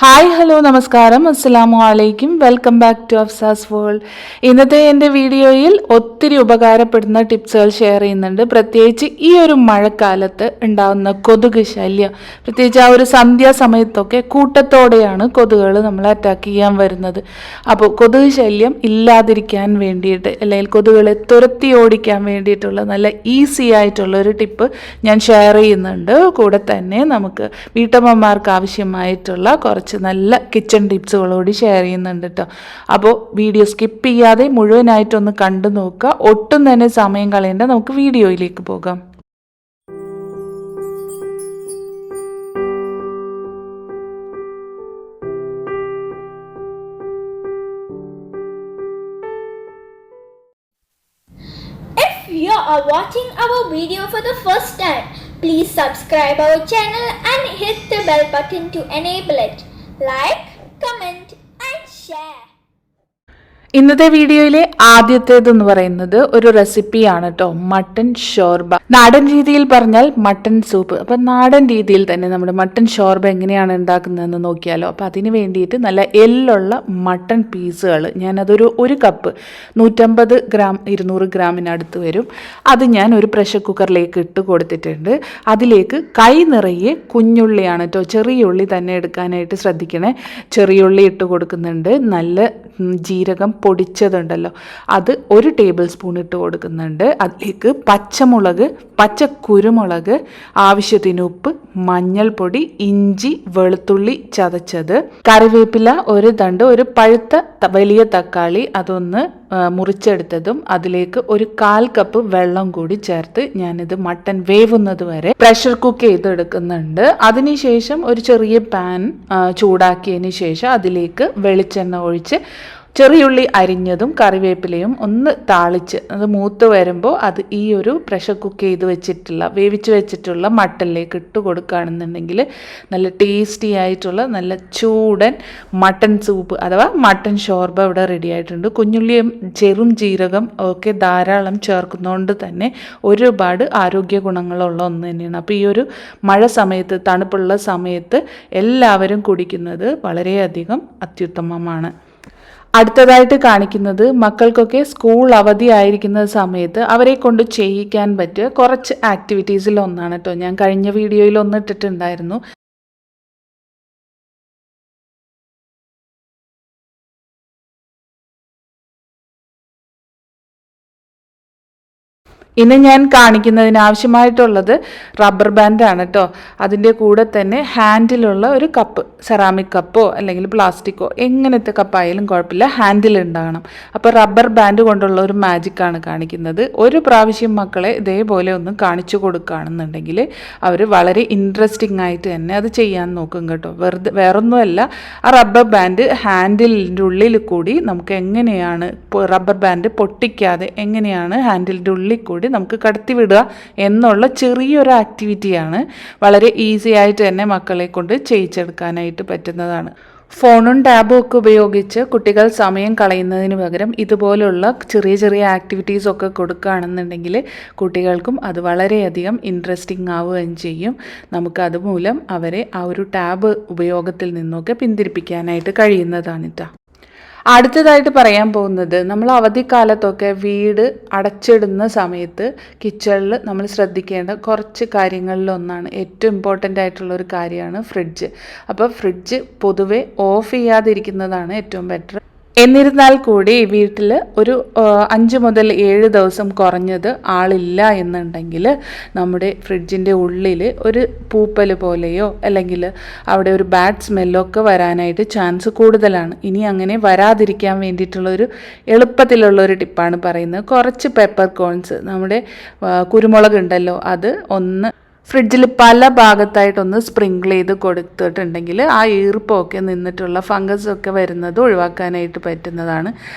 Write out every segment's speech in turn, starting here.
Hi hello നമസ്കാരം അസ്സലാമു അലൈക്കും welcome back to Afsa's world. ഇന്നത്തെ എൻ്റെ വീഡിയോയിൽ ഒത്തിരി ഉപകാരപ്പെടുന്ന ടിപ്സുകൾ ഷെയർ ചെയ്യുന്നുണ്ട്. പ്രത്യേകിച്ച് ഈ ഒരു മഴക്കാലത്ത് ഉണ്ടാകുന്ന കൊതുക് ശല്യം, പ്രത്യേകിച്ച് ആ ഒരു സന്ധ്യാസമയത്തൊക്കെ കൂട്ടത്തോടെയാണ് കൊതുകുകൾ നമ്മളെ അറ്റാക്ക് ചെയ്യാൻ വരുന്നത്. അപ്പോൾ കൊതുക് ശല്യം ഇല്ലാതിരിക്കാൻ വേണ്ടിയിട്ട് അല്ലെങ്കിൽ കൊതുകുകളെ തുരത്തി ഓടിക്കാൻ വേണ്ടിയിട്ടുള്ള നല്ല ഈസി ആയിട്ടുള്ള ഒരു ടിപ്പ് ഞാൻ ഷെയർ ചെയ്യുന്നുണ്ട്. കൂടെ തന്നെ നമുക്ക് വീട്ടമ്മമാർക്ക് ആവശ്യമായിട്ടുള്ള കുറച്ച് നല്ല കിച്ചൺ ടിപ്സുകളോട് ഷെയർ ചെയ്യുന്നുണ്ട് കേട്ടോ. അപ്പോൾ വീഡിയോ സ്കിപ്പ് ചെയ്യാതെ മുഴുവനായിട്ടൊന്ന് കണ്ടു നോക്കുക. ഒട്ടും തന്നെ സമയം കളയേണ്ട, നമുക്ക് വീഡിയോയിലേക്ക് പോകാം. If you are watching our video for the first time, please subscribe our channel and hit the bell button to enable it. Like, comment and share. ഇന്നത്തെ വീഡിയോയിലെ ആദ്യത്തേതെന്ന് പറയുന്നത് ഒരു റെസിപ്പിയാണ് കേട്ടോ, മട്ടൻ ഷോർബ. നാടൻ രീതിയിൽ പറഞ്ഞാൽ മട്ടൻ സൂപ്പ്. അപ്പം നാടൻ രീതിയിൽ തന്നെ നമ്മുടെ മട്ടൻ ഷോർബ എങ്ങനെയാണ് ഉണ്ടാക്കുന്നതെന്ന് നോക്കിയാലോ. അപ്പം അതിന് വേണ്ടിയിട്ട് നല്ല എല്ലുള്ള മട്ടൻ പീസുകൾ, ഞാനതൊരു കപ്പ് 150 ഗ്രാം 200 ഗ്രാമിനടുത്ത് വരും. അത് ഞാൻ ഒരു പ്രഷർ കുക്കറിലേക്ക് ഇട്ട് കൊടുത്തിട്ടുണ്ട്. അതിലേക്ക് കൈ നിറയെ കുഞ്ഞുള്ളിയാണ് കേട്ടോ, ചെറിയ ഉള്ളി തന്നെ എടുക്കാനായിട്ട് ശ്രദ്ധിക്കണേ. ചെറിയ ഉള്ളി ഇട്ട് കൊടുക്കുന്നുണ്ട്. നല്ല ജീരകം പൊടിച്ചതുണ്ടല്ലോ, അത് 1 ടേബിൾ സ്പൂൺ ഇട്ട് കൊടുക്കുന്നുണ്ട്. അതിലേക്ക് പച്ചമുളക്, പച്ചക്കുരുമുളക്, ആവശ്യത്തിന് ഉപ്പ്, മഞ്ഞൾപ്പൊടി, ഇഞ്ചി, വെളുത്തുള്ളി ചതച്ചത്, കറിവേപ്പില, ഒരു തണ്ട്, ഒരു പഴുത്ത വലിയ തക്കാളി അതൊന്ന് മുറിച്ചെടുത്തതും, അതിലേക്ക് 1/4 കപ്പ് വെള്ളം കൂടി ചേർത്ത് ഞാനിത് മട്ടൻ വേവുന്നത് വരെ പ്രഷർ കുക്ക് ചെയ്തെടുക്കുന്നുണ്ട്. അതിനുശേഷം ഒരു ചെറിയ പാൻ ചൂടാക്കിയതിന് ശേഷം അതിലേക്ക് വെളിച്ചെണ്ണ ഒഴിച്ച് ചെറിയുള്ളി അരിഞ്ഞതും കറിവേപ്പിലയും ഒന്ന് താളിച്ച് അത് മൂത്ത് വരുമ്പോൾ അത് ഈ ഒരു പ്രഷർ കുക്ക് ചെയ്ത് വെച്ചിട്ടുള്ള വേവിച്ച് വെച്ചിട്ടുള്ള മട്ടനിലേക്ക് ഇട്ട് കൊടുക്കുകയാണെന്നുണ്ടെങ്കിൽ നല്ല ടേസ്റ്റി ആയിട്ടുള്ള നല്ല ചൂടൻ മട്ടൻ സൂപ്പ് അഥവാ മട്ടൻ ഷോർബ ഇവിടെ റെഡി ആയിട്ടുണ്ട്. കുഞ്ഞുള്ളിയും ചെറും ജീരകം ഒക്കെ ധാരാളം ചേർക്കുന്നതുകൊണ്ട് തന്നെ ഒരുപാട് ആരോഗ്യ ഗുണങ്ങളുള്ള ഒന്ന് തന്നെയാണ്. അപ്പോൾ ഈ ഒരു മഴ സമയത്ത്, തണുപ്പുള്ള സമയത്ത് എല്ലാവരും കുടിക്കുന്നത് വളരെയധികം അത്യുത്തമമാണ്. അടുത്തതായിട്ട് കാണിക്കുന്നത് മക്കൾക്കൊക്കെ സ്കൂൾ അവധി ആയിരിക്കുന്ന സമയത്ത് അവരെ കൊണ്ട് ചെയ്യിക്കാൻ പറ്റിയ കുറച്ച് ആക്ടിവിറ്റീസിൽ ഒന്നാണ് കേട്ടോ. ഞാൻ കഴിഞ്ഞ വീഡിയോയിൽ ഒന്ന് ഇട്ടിട്ടുണ്ടായിരുന്നു. ഇന്ന് ഞാൻ കാണിക്കുന്നതിന് ആവശ്യമായിട്ടുള്ളത് റബ്ബർ ബാൻഡാണ് കേട്ടോ. അതിൻ്റെ കൂടെ തന്നെ ഹാൻഡിലുള്ള ഒരു കപ്പ്, സെറാമിക് കപ്പോ അല്ലെങ്കിൽ പ്ലാസ്റ്റിക്കോ എങ്ങനത്തെ കപ്പായാലും കുഴപ്പമില്ല, ഹാൻഡിൽ ഉണ്ടാകണം. അപ്പോൾ റബ്ബർ ബാൻഡ് കൊണ്ടുള്ള ഒരു മാജിക്കാണ് കാണിക്കുന്നത്. ഒരു പ്രാവശ്യം മക്കളെ ഇതേപോലെ ഒന്ന് കാണിച്ചു കൊടുക്കുകയാണെന്നുണ്ടെങ്കിൽ അവർ വളരെ ഇൻട്രസ്റ്റിംഗ് ആയിട്ട് തന്നെ അത് ചെയ്യാൻ നോക്കും കേട്ടോ. വേറൊന്നുമല്ല, ആ റബ്ബർ ബാൻഡ് ഹാൻഡിലിൻ്റെ ഉള്ളിൽ കൂടി നമുക്ക് എങ്ങനെയാണ് റബ്ബർ ബാൻഡ് പൊട്ടിക്കാതെ എങ്ങനെയാണ് ഹാൻഡിലിൻ്റെ ഉള്ളിൽ കൂടി നമുക്ക് കടത്തി വിടുക എന്നുള്ള ചെറിയൊരു ആക്ടിവിറ്റിയാണ്. വളരെ ഈസി ആയിട്ട് തന്നെ മക്കളെ കൊണ്ട് ചെയ്യിച്ചെടുക്കാനായിട്ട് പറ്റുന്നതാണ്. ഫോണും ടാബും ഒക്കെ ഉപയോഗിച്ച് കുട്ടികൾ സമയം കളയുന്നതിന് പകരം ഇതുപോലുള്ള ചെറിയ ചെറിയ ആക്ടിവിറ്റീസൊക്കെ കൊടുക്കുകയാണെന്നുണ്ടെങ്കിൽ കുട്ടികൾക്കും അത് വളരെയധികം ഇൻട്രസ്റ്റിംഗ് ആവുകയും ചെയ്യും. നമുക്ക് അതുമൂലം അവരെ ആ ഒരു ടാബ് ഉപയോഗത്തിൽ നിന്നൊക്കെ പിന്തിരിപ്പിക്കാനായിട്ട് കഴിയുന്നതാണ് കേട്ടോ. അടുത്തതായിട്ട് പറയാൻ പോകുന്നത്, നമ്മൾ അവധിക്കാലത്തൊക്കെ വീട് അടച്ചിടുന്ന സമയത്ത് കിച്ചണിൽ നമ്മൾ ശ്രദ്ധിക്കേണ്ട കുറച്ച് കാര്യങ്ങളിലൊന്നാണ്, ഏറ്റവും ഇമ്പോർട്ടൻ്റ് ആയിട്ടുള്ളൊരു കാര്യമാണ് ഫ്രിഡ്ജ്. അപ്പോൾ ഫ്രിഡ്ജ് പൊതുവെ ഓഫ് ചെയ്യാതിരിക്കുന്നതാണ് ഏറ്റവും ബെറ്റർ. എന്നിരുന്നാൽ കൂടി വീട്ടിൽ ഒരു 5 മുതൽ 7 ദിവസം കുറഞ്ഞത് ആളില്ല എന്നുണ്ടെങ്കിൽ നമ്മുടെ ഫ്രിഡ്ജിൻ്റെ ഉള്ളിൽ ഒരു പൂപ്പൽ പോലെയോ അല്ലെങ്കിൽ അവിടെ ഒരു ബാഡ് സ്മെല്ലോ ഒക്കെ വരാനായിട്ട് ചാൻസ് കൂടുതലാണ്. ഇനി അങ്ങനെ വരാതിരിക്കാൻ വേണ്ടിയിട്ടുള്ളൊരു എളുപ്പത്തിലുള്ളൊരു ടിപ്പാണ് പറയുന്നത്. കുറച്ച് പെപ്പർ കോൺസ്, നമ്മുടെ കുരുമുളക് ഉണ്ടല്ലോ, അത് ഒന്ന് ഫ്രിഡ്ജിൽ പല ഭാഗത്തായിട്ടൊന്ന് സ്പ്രിങ്കിൾ ചെയ്ത് കൊടുത്തിട്ടുണ്ടെങ്കിൽ ആ ഈർപ്പമൊക്കെ നിന്നിട്ടുള്ള ഫംഗസൊക്കെ വരുന്നത് ഒഴിവാക്കാനായിട്ട് പറ്റുന്നതാണ്.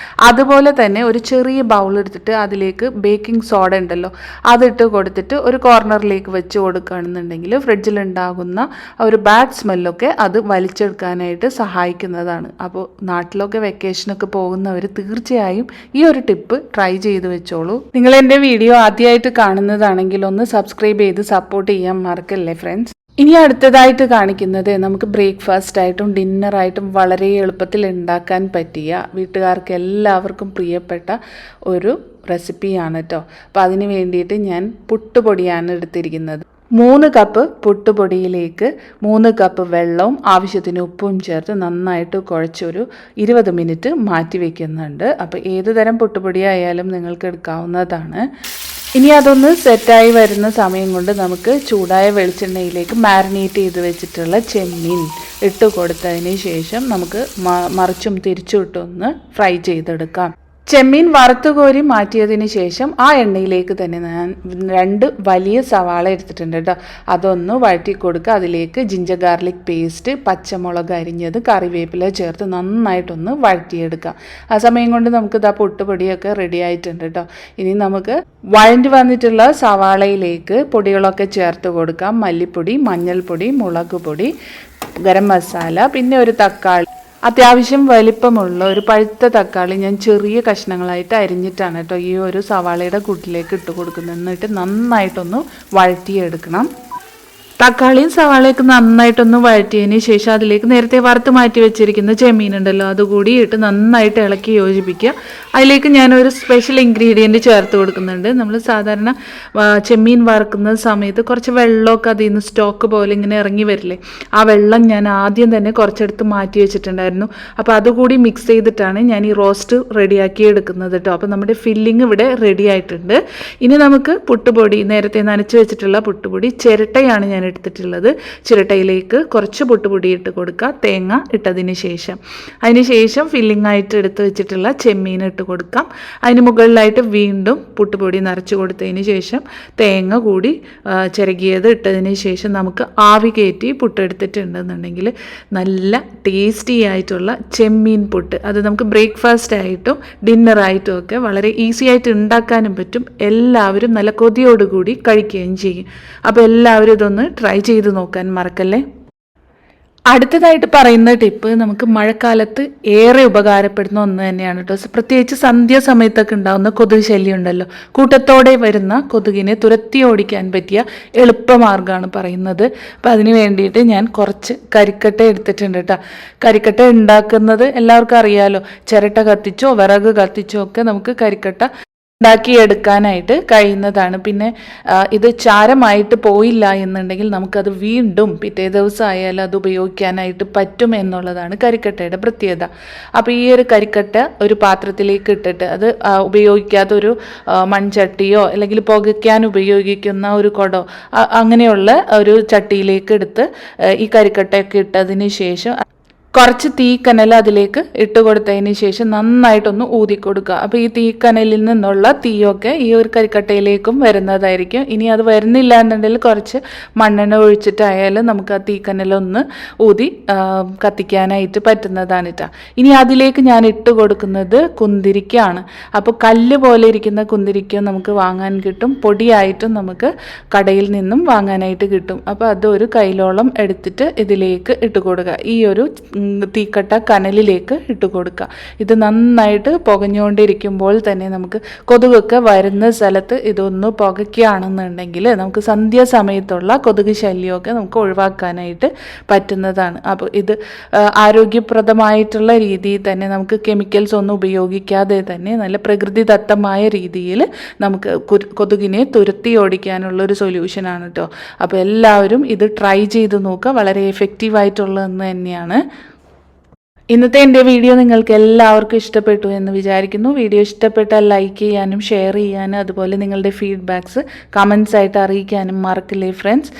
അതുപോലെ തന്നെ ഒരു ചെറിയ ബൗൾ എടുത്തിട്ട് അതിലേക്ക് ബേക്കിംഗ് സോഡ ഉണ്ടല്ലോ, അതിട്ട് കൊടുത്തിട്ട് ഒരു കോർണറിലേക്ക് വെച്ച് കൊടുക്കുകയാണെന്നുണ്ടെങ്കിൽ ഫ്രിഡ്ജിലുണ്ടാകുന്ന ഒരു ബാഡ് സ്മെല്ലൊക്കെ അത് വലിച്ചെടുക്കാനായിട്ട് സഹായിക്കുന്നതാണ്. അപ്പോൾ നാട്ടിലൊക്കെ വെക്കേഷനൊക്കെ പോകുന്നവർ തീർച്ചയായും ഈ ഒരു ടിപ്പ് ട്രൈ ചെയ്ത് വെച്ചോളൂ. നിങ്ങൾ എൻ്റെ വീഡിയോ ആദ്യമായിട്ട് കാണുന്നതാണെങ്കിൽ ഒന്ന് സബ്സ്ക്രൈബ് ചെയ്ത് സപ്പോർട്ട് ചെയ്യാൻ മറക്കല്ലേ ഫ്രണ്ട്സ്. ഇനി അടുത്തതായിട്ട് കാണിക്കുന്നത് നമുക്ക് ബ്രേക്ക്ഫാസ്റ്റ് ആയിട്ടും ഡിന്നറായിട്ടും വളരെ എളുപ്പത്തിൽ ഉണ്ടാക്കാൻ പറ്റിയ വീട്ടുകാർക്ക് എല്ലാവർക്കും പ്രിയപ്പെട്ട ഒരു റെസിപ്പിയാണ് കേട്ടോ. അപ്പോൾ അതിന് വേണ്ടിയിട്ട് ഞാൻ പുട്ടുപൊടിയാണ് എടുത്തിരിക്കുന്നത്. 3 കപ്പ് പുട്ടുപൊടിയിലേക്ക് 3 കപ്പ് വെള്ളവും ആവശ്യത്തിന് ഉപ്പും ചേർത്ത് നന്നായിട്ട് കുഴച്ചൊരു 20 മിനിറ്റ് മാറ്റി വയ്ക്കുന്നുണ്ട്. അപ്പോൾ ഏത് തരം പുട്ടുപൊടിയായാലും നിങ്ങൾക്ക് എടുക്കാവുന്നതാണ്. ഇനി അതൊന്ന് സെറ്റായി വരുന്ന സമയം കൊണ്ട് നമുക്ക് ചൂടായ വെളിച്ചെണ്ണയിലേക്ക് മാരിനേറ്റ് ചെയ്ത് വെച്ചിട്ടുള്ള ചെമ്മീൻ ഇട്ട് കൊടുത്തതിന് ശേഷം നമുക്ക് മറിച്ചും തിരിച്ചും ഇട്ടൊന്ന് ഫ്രൈ ചെയ്തെടുക്കാം. ചെമ്മീൻ വറുത്തുകോരി മാറ്റിയതിന് ശേഷം ആ എണ്ണയിലേക്ക് തന്നെ ഞാൻ 2 വലിയ സവാള എടുത്തിട്ടുണ്ട് കേട്ടോ. അതൊന്ന് വഴറ്റി കൊടുക്കുക. അതിലേക്ക് ജിഞ്ചർ ഗാർലിക് പേസ്റ്റ്, പച്ചമുളക് അരിഞ്ഞത്, കറിവേപ്പില ചേർത്ത് നന്നായിട്ടൊന്ന് വഴറ്റിയെടുക്കാം. ആ സമയം കൊണ്ട് നമുക്ക് ഇതാ പുട്ടുപൊടിയൊക്കെ റെഡി ആയിട്ടുണ്ട് കേട്ടോ. ഇനി നമുക്ക് വഴണ്ടി വന്നിട്ടുള്ള സവാളയിലേക്ക് പൊടികളൊക്കെ ചേർത്ത് കൊടുക്കാം. മല്ലിപ്പൊടി, മഞ്ഞൾപ്പൊടി, മുളക് പൊടി, ഗരം മസാല, പിന്നെ ഒരു തക്കാളി, അത്യാവശ്യം വലിപ്പമുള്ള ഒരു പഴുത്ത തക്കാളി ഞാൻ ചെറിയ കഷ്ണങ്ങളായിട്ട് അരിഞ്ഞിട്ടാണ് കേട്ടോ ഈ ഒരു സവാളയുടെ കൂട്ടിലേക്ക് ഇട്ട് കൊടുക്കുന്നത്. എന്നിട്ട് നന്നായിട്ടൊന്ന് വഴറ്റിയെടുക്കണം. തക്കാളിയും സവാളയൊക്കെ നന്നായിട്ടൊന്ന് വഴറ്റിയതിന് ശേഷം അതിലേക്ക് നേരത്തെ വറുത്ത് മാറ്റി വെച്ചിരിക്കുന്ന ചെമ്മീൻ ഉണ്ടല്ലോ അതുകൂടി ഇട്ട് നന്നായിട്ട് ഇളക്കി യോജിപ്പിക്കുക. അതിലേക്ക് ഞാനൊരു സ്പെഷ്യൽ ഇൻഗ്രീഡിയൻറ്റ് ചേർത്ത് കൊടുക്കുന്നുണ്ട്. നമ്മൾ സാധാരണ ചെമ്മീൻ വറുക്കുന്ന സമയത്ത് കുറച്ച് വെള്ളമൊക്കെ അതിൽ നിന്ന് സ്റ്റോക്ക് പോലെ ഇങ്ങനെ ഇറങ്ങി വരില്ലേ, ആ വെള്ളം ഞാൻ ആദ്യം തന്നെ കുറച്ചെടുത്ത് മാറ്റി വെച്ചിട്ടുണ്ടായിരുന്നു. അപ്പോൾ അതുകൂടി മിക്സ് ചെയ്തിട്ടാണ് ഞാൻ ഈ റോസ്റ്റ് റെഡിയാക്കി എടുക്കുന്നത് കേട്ടോ. അപ്പോൾ നമ്മുടെ ഫില്ലിങ് ഇവിടെ റെഡി ആയിട്ടുണ്ട്. ഇനി നമുക്ക് പുട്ടുപൊടി, നേരത്തെ നനച്ച് വെച്ചിട്ടുള്ള പുട്ടുപൊടി ചിരട്ടയാണ് ഞാൻ എടുത്തിട്ടുള്ളത്. ചിരട്ടയിലേക്ക് കുറച്ച് പുട്ടുപൊടി ഇട്ട് കൊടുക്കുക. തേങ്ങ ഇട്ടതിന് ശേഷം ഫില്ലിംഗ് ആയിട്ട് എടുത്ത് വെച്ചിട്ടുള്ള ചെമ്മീൻ ഇട്ട് കൊടുക്കാം. അതിന് മുകളിലായിട്ട് വീണ്ടും പുട്ടുപൊടി നിറച്ച് കൊടുത്തതിന് ശേഷം തേങ്ങ കൂടി ചിരകിയത് ഇട്ടതിന് ശേഷം നമുക്ക് ആവി കയറ്റി പുട്ടെടുത്തിട്ടുണ്ടെന്നുണ്ടെങ്കിൽ നല്ല ടേസ്റ്റി ആയിട്ടുള്ള ചെമ്മീൻ പുട്ട്, അത് നമുക്ക് ബ്രേക്ക്ഫാസ്റ്റ് ആയിട്ടും ഡിന്നറായിട്ടും ഒക്കെ വളരെ ഈസി ആയിട്ട് ഉണ്ടാക്കാനും പറ്റും. എല്ലാവരും നല്ല കൊതിയോടുകൂടി കഴിക്കുകയും ചെയ്യും. അപ്പോൾ എല്ലാവരും ഇതൊന്ന് ട്രൈ ചെയ്ത് നോക്കാൻ മറക്കല്ലേ. അടുത്തതായിട്ട് പറയുന്ന ടിപ്പ് നമുക്ക് മഴക്കാലത്ത് ഏറെ ഉപകാരപ്പെടുന്ന ഒന്ന് തന്നെയാണ് കേട്ടോ. പ്രത്യേകിച്ച് സന്ധ്യാസമയത്തൊക്കെ ഉണ്ടാകുന്ന കൊതുക് ശല്യം ഉണ്ടല്ലോ, കൂട്ടത്തോടെ വരുന്ന കൊതുകിനെ തുരത്തി ഓടിക്കാൻ പറ്റിയ എളുപ്പമാർഗ്ഗമാണ് പറയുന്നത്. അപ്പം അതിന് വേണ്ടിയിട്ട് ഞാൻ കുറച്ച് കരിക്കട്ട എടുത്തിട്ടുണ്ട് കേട്ടോ. കരിക്കട്ട ഉണ്ടാക്കുന്നത് എല്ലാവർക്കും അറിയാമല്ലോ. ചിരട്ട കത്തിച്ചോ വിറക് കത്തിച്ചോ ഒക്കെ നമുക്ക് കരിക്കട്ട ഉണ്ടാക്കിയെടുക്കാനായിട്ട് കഴിയുന്നതാണ്. പിന്നെ ഇത് ചാരമായിട്ട് പോയില്ല എന്നുണ്ടെങ്കിൽ നമുക്കത് വീണ്ടും പിറ്റേ ദിവസം ആയാലും അത് ഉപയോഗിക്കാനായിട്ട് പറ്റും എന്നുള്ളതാണ് കരിക്കട്ടയുടെ പ്രത്യേകത. അപ്പോൾ ഈ ഒരു കരിക്കട്ട ഒരു പാത്രത്തിലേക്ക് ഇട്ടിട്ട് അത് ഉപയോഗിക്കാത്തൊരു മൺചട്ടിയോ അല്ലെങ്കിൽ പുകയ്ക്കാൻ ഉപയോഗിക്കുന്ന ഒരു കുടോ അങ്ങനെയുള്ള ഒരു ചട്ടിയിലേക്ക് എടുത്ത് ഈ കരിക്കട്ടയൊക്കെ ഇട്ടതിന് ശേഷം കുറച്ച് തീക്കനൽ അതിലേക്ക് ഇട്ട് കൊടുത്തതിന് ശേഷം നന്നായിട്ടൊന്ന് ഊതിക്കൊടുക്കുക. അപ്പോൾ ഈ തീക്കനലിൽ നിന്നുള്ള തീയൊക്കെ ഈ ഒരു കരിക്കട്ടയിലേക്കും വരുന്നതായിരിക്കും. ഇനി അത് വരുന്നില്ല എന്നുണ്ടെങ്കിൽ കുറച്ച് മണ്ണെണ്ണ ഒഴിച്ചിട്ടായാലും നമുക്ക് ആ തീക്കനലൊന്ന് ഊതി കത്തിക്കാനായിട്ട് പറ്റുന്നതാണ് കേട്ടോ. ഇനി അതിലേക്ക് ഞാൻ ഇട്ട് കൊടുക്കുന്നത് കുന്തിരിക്കയാണ്. അപ്പോൾ കല്ല് പോലെ ഇരിക്കുന്ന കുന്തിരിക്ക നമുക്ക് വാങ്ങാൻ കിട്ടും, പൊടിയായിട്ടും നമുക്ക് കടയിൽ നിന്നും വാങ്ങാനായിട്ട് കിട്ടും. അപ്പോൾ അതൊരു കൈലോളം എടുത്തിട്ട് ഇതിലേക്ക് ഇട്ട് കൊടുക്കുക. ഈ ഒരു തീക്കട്ട കനലിലേക്ക് ഇട്ട് കൊടുക്കുക. ഇത് നന്നായിട്ട് പുകഞ്ഞുകൊണ്ടിരിക്കുമ്പോൾ തന്നെ നമുക്ക് കൊതുകൊക്കെ വരുന്ന സ്ഥലത്ത് ഇതൊന്ന് പുകയ്ക്കുകയാണെന്നുണ്ടെങ്കിൽ നമുക്ക് സന്ധ്യാസമയത്തുള്ള കൊതുക് ശല്യമൊക്കെ നമുക്ക് ഒഴിവാക്കാനായിട്ട് പറ്റുന്നതാണ്. അപ്പോൾ ഇത് ആരോഗ്യപ്രദമായിട്ടുള്ള രീതിയിൽ തന്നെ നമുക്ക് കെമിക്കൽസ് ഒന്നും ഉപയോഗിക്കാതെ തന്നെ നല്ല പ്രകൃതിദത്തമായ രീതിയിൽ നമുക്ക് കൊതുകിനെ തുരത്തി ഓടിക്കാനുള്ളൊരു സൊല്യൂഷനാണ് കേട്ടോ. അപ്പോൾ എല്ലാവരും ഇത് ട്രൈ ചെയ്ത് നോക്കുക. വളരെ എഫക്റ്റീവായിട്ടുള്ളതെന്ന് തന്നെയാണ്. ഇന്നത്തെ എൻ്റെ വീഡിയോ നിങ്ങൾക്ക് എല്ലാവർക്കും ഇഷ്ടപ്പെട്ടു എന്ന് വിചാരിക്കുന്നു. വീഡിയോ ഇഷ്ടപ്പെട്ടാൽ ലൈക്ക് ചെയ്യാനും ഷെയർ ചെയ്യാനും അതുപോലെ നിങ്ങളുടെ ഫീഡ്ബാക്ക്സ് കമൻസ് ആയിട്ട് അറിയിക്കാനും മറക്കില്ലേ ഫ്രണ്ട്സ്.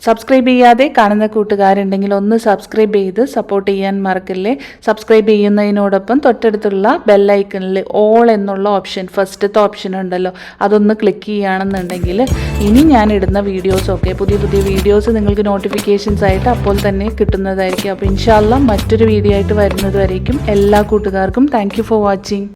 സബ്സ്ക്രൈബ് ചെയ്യാതെ കാണുന്ന കൂട്ടുകാരുണ്ടെങ്കിൽ ഒന്ന് സബ്സ്ക്രൈബ് ചെയ്ത് സപ്പോർട്ട് ചെയ്യാൻ മറക്കില്ലേ. സബ്സ്ക്രൈബ് ചെയ്യുന്നതിനോടൊപ്പം തൊട്ടടുത്തുള്ള ബെല്ലൈക്കണിൽ ഓൾ എന്നുള്ള ഓപ്ഷൻ, ഫസ്റ്റത്തെ ഓപ്ഷൻ ഉണ്ടല്ലോ, അതൊന്ന് ക്ലിക്ക് ചെയ്യുകയാണെന്നുണ്ടെങ്കിൽ ഇനി ഞാൻ ഇടുന്ന വീഡിയോസൊക്കെ പുതിയ പുതിയ വീഡിയോസ് നിങ്ങൾക്ക് നോട്ടിഫിക്കേഷൻസ് ആയിട്ട് അപ്പോൾ തന്നെ കിട്ടുന്നതായിരിക്കും. അപ്പോൾ ഇൻഷാ അല്ലാഹ് മറ്റൊരു വീഡിയോ ആയിട്ട് വരുന്നത് വരേക്കും എല്ലാ കൂട്ടുകാർക്കും താങ്ക് യു ഫോർ വാച്ചിങ്.